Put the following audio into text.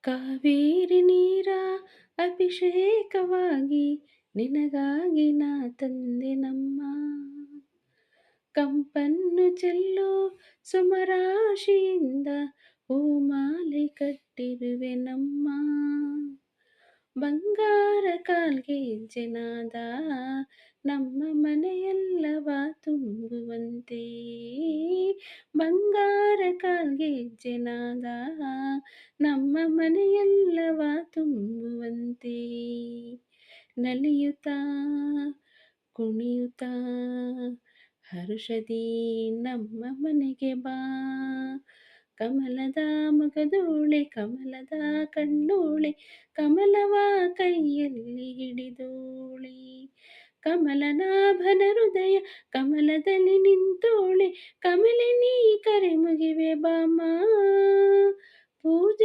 ಕಾವೇರಿ ನೀರ ಅಭಿಷೇಕವಾಗಿ ನಿನಗಾಗಿ ನಾ ತಂದೆನಮ್ಮ. ಕಂಪನ್ನು ಚೆಲ್ಲೋ ಸುಮರಾಶಿಯಿಂದ ಹೂಮಾಲೆ ಕಟ್ಟಿರುವೆನಮ್ಮ. ಬಂಗಾರ ಕಾಲ್ಗೆಜ್ಜೆನಾದ ನಮ್ಮ ಮನೆಯೆಲ್ಲವ ತುಂಬುವಂತೆ. ಬಂಗಾರ ಕಾಲ್ಗೆಜ್ಜೆನಾದ ನಮ್ಮ ಮನೆಯೆಲ್ಲವ ತುಂಬುವಂತೆ. ನಲಿಯುತ್ತಾ ಕುಣಿಯುತ್ತಾ ಹರುಷದಿ ನಮ್ಮ ಮನೆಗೆ ಬಾ. ಕಮಲದ ಮೊಗದೋಳೆ ಕಮಲದ ಕಣ್ಣೋಳೆ ಕಮಲವ ಕೈಯಲ್ಲಿ ಹಿಡಿದೋಳೆ. ಕಮಲನಾಭನ ಹೃದಯ ಕಮಲದಲ್ಲಿ ನಿಂತೋಳೆ. ಕಮಲಿನಿ ಕರೆ ಮುಗಿವೆ ಬಾಮ. ಪೂಜೆ